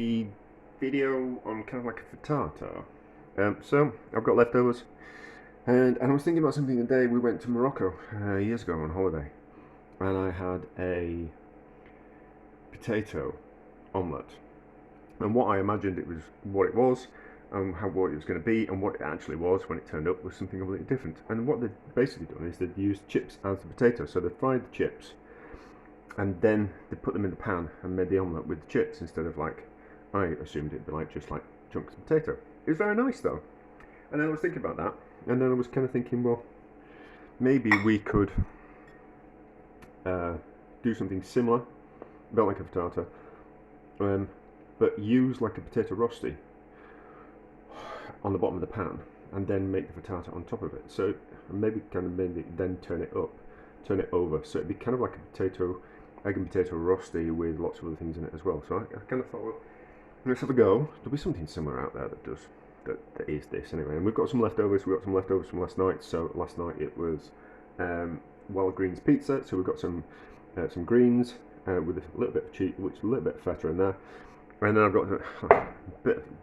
a video on kind of like a frittata. So I've got leftovers, and I was thinking about something the day we went to Morocco years ago on holiday, and I had a potato omelette, and what I imagined it was what it was, and what it was going to be, and what it actually was when it turned up was something completely different. And what they'd basically done is they'd used chips as the potato, so they fried the chips, and then they put them in the pan and made the omelette with the chips instead of like I assumed it'd be like just like chunks of potato. It was very nice though. And then I was thinking about that, and then I was kind of thinking, well, maybe we could do something similar, a bit like a frittata, but use like a potato rosti on the bottom of the pan, and then make the frittata on top of it. So maybe then turn it over, so it'd be kind of like a egg and potato rosti with lots of other things in it as well. So I kind of thought, well, let's have a go. There'll be something similar out there that is this anyway. And we've got some leftovers. We got some leftovers from last night. So last night it was wild greens pizza. So we've got some greens with a little bit of cheese, which a little bit of feta in there. And then I've got a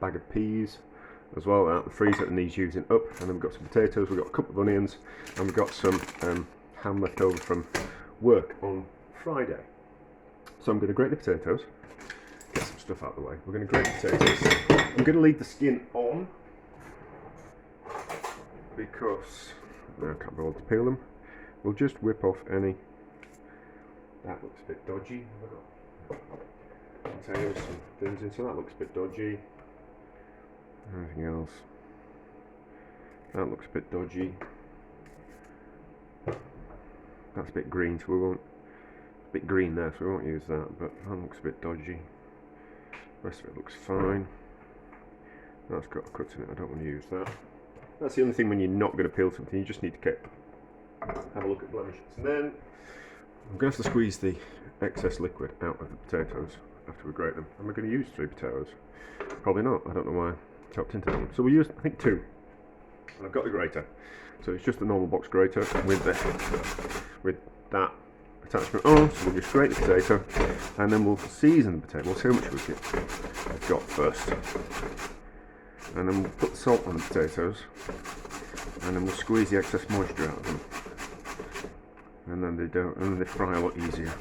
bag of peas as well out the freezer that needs using up. And then we've got some potatoes. We've got a couple of onions, and we've got some ham left over from work on Friday. So I'm going to grate the potatoes. Get some stuff out of the way. We're going to grate the potatoes. I'm going to leave the skin on because I can't be able to peel them. We'll just whip off any. That looks a bit dodgy. Potatoes, some things in, so that looks a bit dodgy. Anything else? That looks a bit dodgy. That's a bit green, so we won't. A bit green there, so we won't use that. But that looks a bit dodgy. The rest of it looks fine. That's got a cut in it. I don't want to use that. That's the only thing when you're not going to peel something. You just need to have a look at blemishes. And then I'm going to have to squeeze the excess liquid out of the potatoes after we grate them. Am I going to use 3 potatoes? Probably not. I don't know why I chopped into them. So we'll use, I think, 2. And I've got the grater. So it's just a normal box grater with that attachment on. So we'll just grate the potato, and then we'll season the potato. We'll see how much we've got first. And then we'll put salt on the potatoes, and then we'll squeeze the excess moisture out of them. And then they fry a lot easier.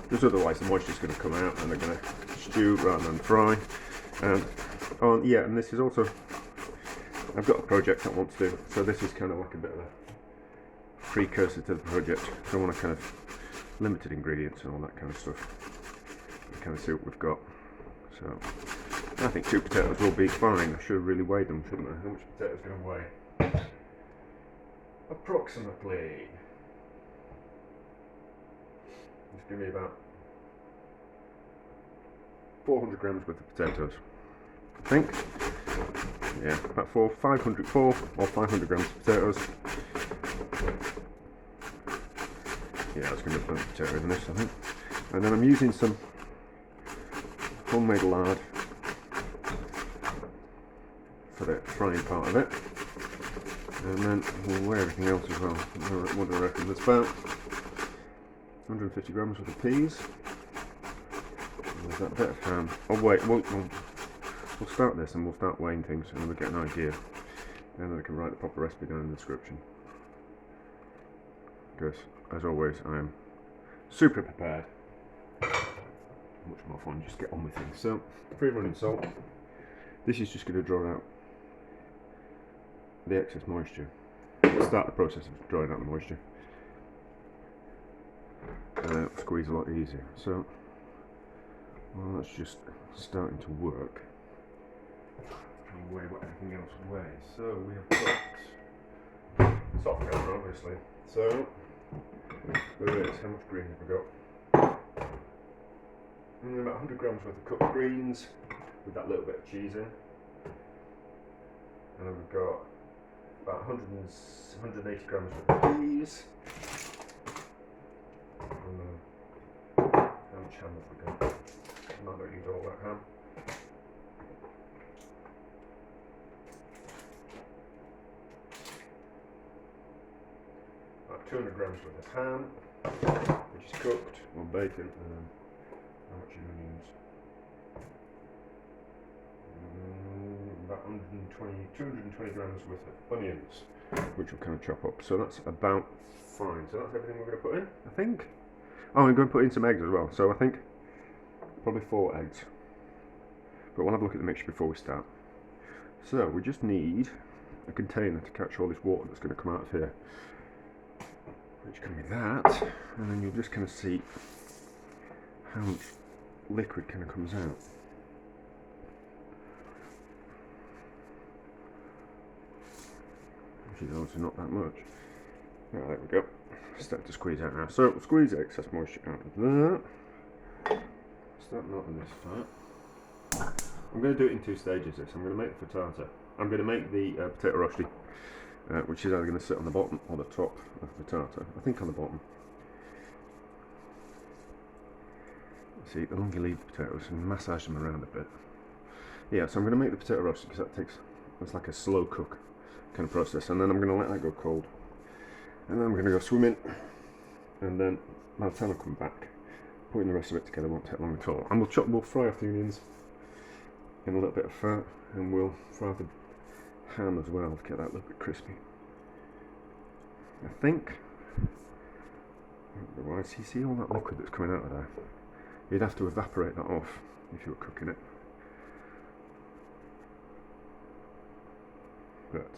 Because otherwise the moisture's going to come out and they're going to stew rather than fry. And and this is also, I've got a project I want to do, so this is kind of like a bit of a precursor to the project. So I want to kind of limited ingredients and all that kind of stuff. You kind of see what we've got. So I think 2 potatoes will be fine. I should have really weighed them, shouldn't I? How much potatoes going to weigh? Approximately. Just give me about 400 grams worth of potatoes. I think. Yeah, about 4 or 500 grams of potatoes. Yeah, that's going to be plenty of potato in this, I think. And then I'm using some homemade lard for the frying part of it. And then we'll weigh everything else as well. What do I reckon? There's about 150 grams worth of peas. And there's that bit of ham. Oh wait, we'll start this and we'll start weighing things and we'll get an idea. And then I can write the proper recipe down in the description. Because, as always, I am super prepared. Much more fun, just get on with things. So, free running salt. This is just going to draw out the excess moisture. Start the process of drawing out the moisture. And then it'll squeeze a lot easier. So, well, that's just starting to work. And weigh what everything else weighs. So, we have got salt and pepper, obviously. So, there is. How much green have we got? And about 100 grams worth of cooked greens with that little bit of cheese in. And then we've got about 180 grams worth of peas. And how much ham have we got? I'm not going to use all that ham. About 200 grams worth of ham, which is cooked, or bacon, and then how much onions? about 220 grams worth of onions, which we'll kind of chop up. So that's about fine. So that's everything we're going to put in, I think. Oh, I'm going to put in some eggs as well. So I think probably 4 eggs. But we'll have a look at the mixture before we start. So we just need a container to catch all this water that's going to come out of here, which can be that, and then you'll just kind of see how much liquid kind of comes out. Which is obviously not that much. Right, there we go. Start to squeeze out now. So we'll squeeze excess moisture out of that. Start melting this fat. I'm going to do it in 2 stages. This. I'm going to make the frittata. I'm going to make the potato rosti, which is either going to sit on the bottom or the top of the frittata. I think on the bottom. See, the longer you leave the potatoes and massage them around a bit. Yeah, so I'm going to make the potato rosti because that's like a slow cook kind of process, and then I'm going to let that go cold, and then I'm going to go swimming, and then by the time I come back, putting the rest of it together won't take long at all. And we'll fry off the onions in a little bit of fat, and we'll fry off the ham as well to get that a little bit crispy. I think. Otherwise, you see all that liquid that's coming out of there? You'd have to evaporate that off if you were cooking it. But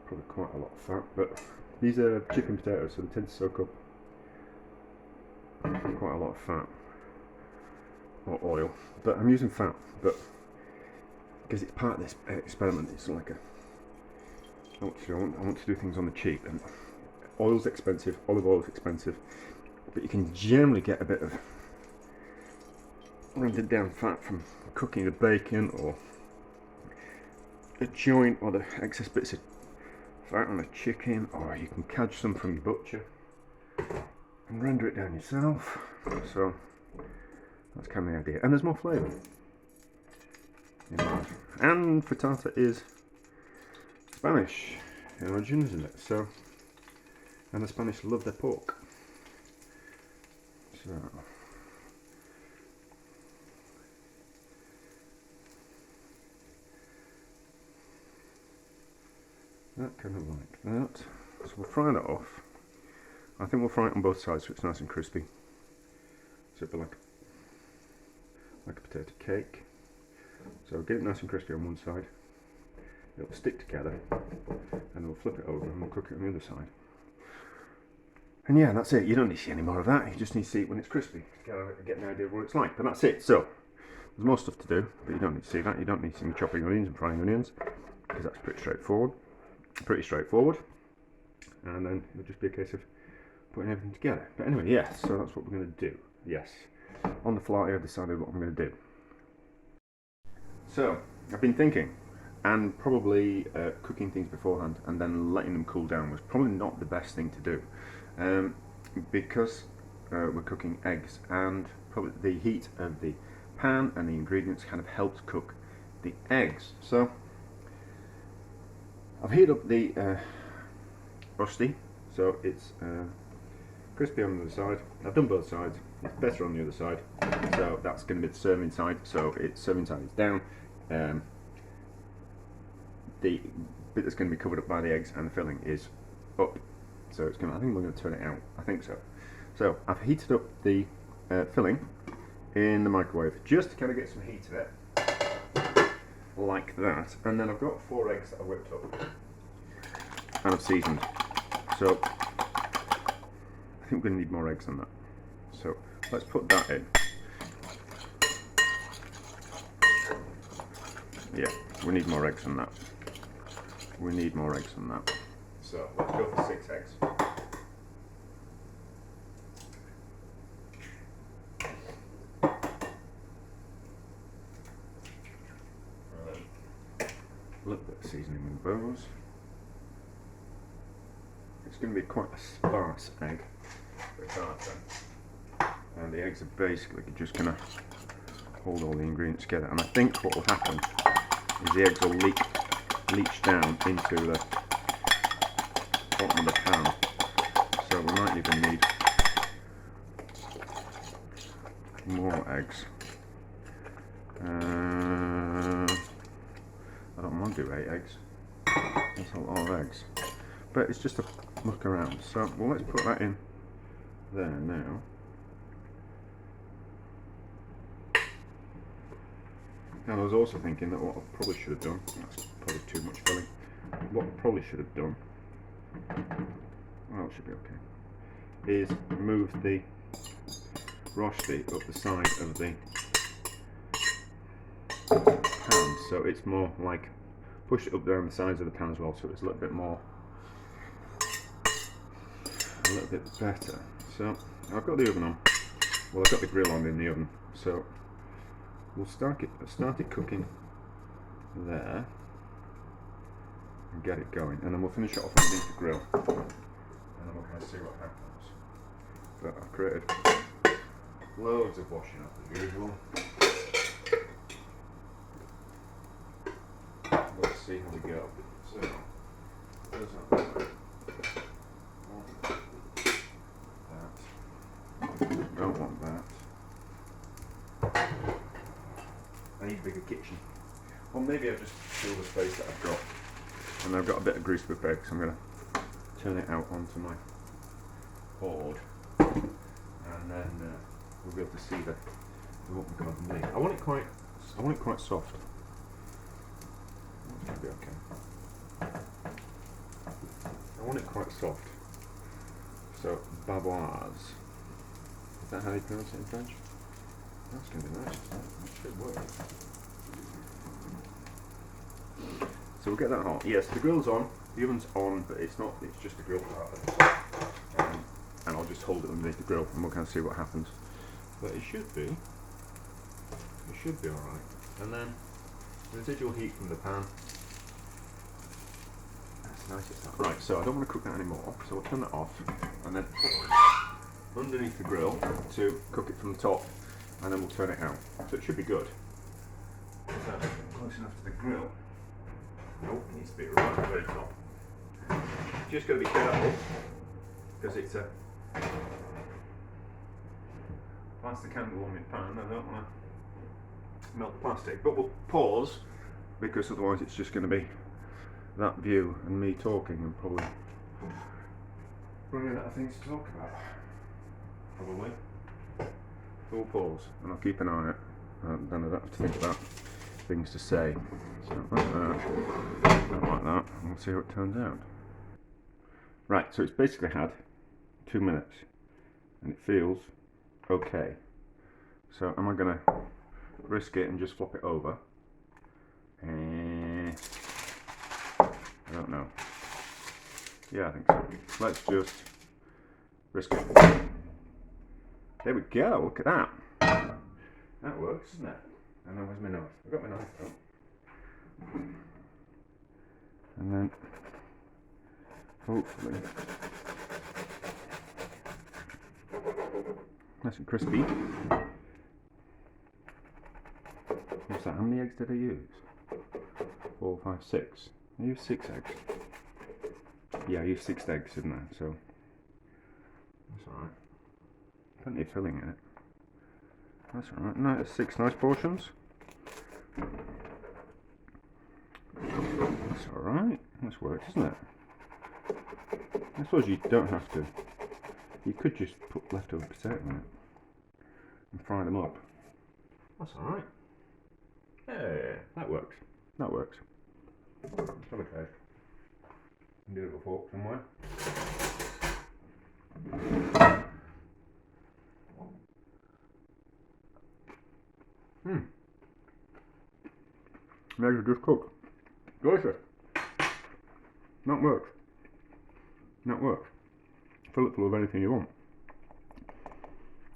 probably quite a lot of fat. But these are chicken potatoes, so they tend to soak up quite a lot of fat or oil. But I'm using fat, but because it's part of this experiment, it's like I want to do things on the cheap, and oil's expensive, olive oil's expensive, but you can generally get a bit of rendered down fat from cooking the bacon or a joint, or the excess bits of fat on a chicken, or you can catch some from your butcher and render it down yourself. So that's kind of the idea, and there's more flavour. And frittata is Spanish in origin, isn't it? So, and the Spanish love their pork. So that kind of like that. So we'll fry that off. I think we'll fry it on both sides so it's nice and crispy. So it'll be like a potato cake. So get it nice and crispy on one side. It'll stick together, and we'll flip it over and we'll cook it on the other side. And yeah, that's it. You don't need to see any more of that. You just need to see it when it's crispy to get an idea of what it's like. But that's it. So there's more stuff to do, but you don't need to see that. You don't need to see me chopping onions and frying onions, because that's pretty straightforward. And then it'll just be a case of putting everything together. But anyway, yes. So that's what we're going to do. Yes. On the fly, I've decided what I'm going to do. So I've been thinking, and probably cooking things beforehand and then letting them cool down was probably not the best thing to do, because we're cooking eggs, and probably the heat of the pan and the ingredients kind of helped cook the eggs. So I've heated up the rosti, so it's crispy on the other side. I've done both sides. It's better on the other side, so that's going to be the serving side. So its serving side is down. The bit that's going to be covered up by the eggs and the filling is up. So it's going to, I think we're going to turn it out. I think so. So I've heated up the filling in the microwave just to kind of get some heat to it, like that. And then I've got 4 eggs that I whipped up and I've seasoned. So I think we're going to need more eggs than that. So let's put that in. Yeah, we need more eggs than that. We need more eggs than that. So let's go for 6 eggs. A little bit of seasoning with those. It's going to be quite a sparse egg frittata, and the eggs are basically just going to hold all the ingredients together. And I think what will happen is the eggs will leach down into the bottom of the pan. So we might even need more eggs. can't do 8 eggs. That's a lot of eggs. But it's just a look around. So, well, let's put that in there now. And I was also thinking that what I probably should have done, that's probably too much filling, what I probably should have done, well, it should be okay, is move the rosti up the side of the pan, so it's more like, push it up there on the sides of the pan as well, so it's a little bit more, a little bit better. So, I've got the oven on, well, I've got the grill on in the oven, so we'll start it cooking there and get it going, and then we'll finish it off underneath the grill, and then we'll kind of see what happens. But I've created loads of washing up as usual. Let's see how we go. So, there's that. Don't want that. I need a bigger kitchen. Or maybe I'll just fill the space that I've got. And I've got a bit of grease prepared, so I'm going to turn it out onto my board. And then we'll be able to see what we've got underneath. I want it quite soft. That's going to be okay. I want it quite soft. So, baboise. Is that how you pronounce it in French? That's going to be nice, isn't it? That should work. So we'll get that hot. Yes, the grill's on, the oven's on, but it's not, it's just the grill part. And I'll just hold it underneath the grill and we'll kind of see what happens. But it should be alright. And then residual heat from the pan. That's nice, it's that. Right, so I don't want to cook that anymore, so we'll turn that off and then underneath the grill to cook it from the top, and then we'll turn it out. So it should be good. Is that close enough to the grill? Nope, it needs to be right at the very top. Just got to be careful, because it's a plastic handle on my pan. I don't want to melt the plastic, but we'll pause, because otherwise it's just going to be that view and me talking and probably running out of things to talk about. Probably. So we'll pause and I'll keep an eye on it, and then I don't have to think about things to say. So like that, not like that, and we'll see how it turns out. Right, so it's basically had 2 minutes and it feels okay. So am I going to risk it and just flop it over? I don't know. Yeah, I think so. Let's just risk it. There we go, look at that. That works, doesn't it? And then where's my knife? I've got my knife out. And then, hopefully, nice and crispy. What's that? How many eggs did I use? 4, 5, 6. I used 6 eggs. Yeah, I used 6 eggs, didn't I? So, that's alright. Plenty of filling in it. That's alright. No, it's 6 nice portions. That's alright. That's worked, isn't it? I suppose you don't have to. You could just put leftover potato in it and fry them up. That's alright. Yeah, that works. That works. Let's have a taste. Do it with a fork somewhere. The eggs are just cooked. Delicious. That works. That works. Fill it full of anything you want.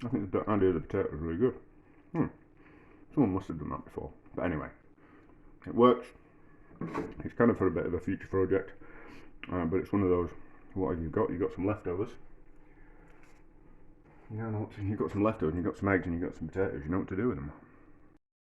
I think the idea of the potato is really good. Someone must have done that before. But anyway, it works. It's kind of for a bit of a future project. But it's one of those, what have you got? You've got some leftovers. You know what? You've got some leftovers and you've got some eggs and you've got some potatoes. You know what to do with them.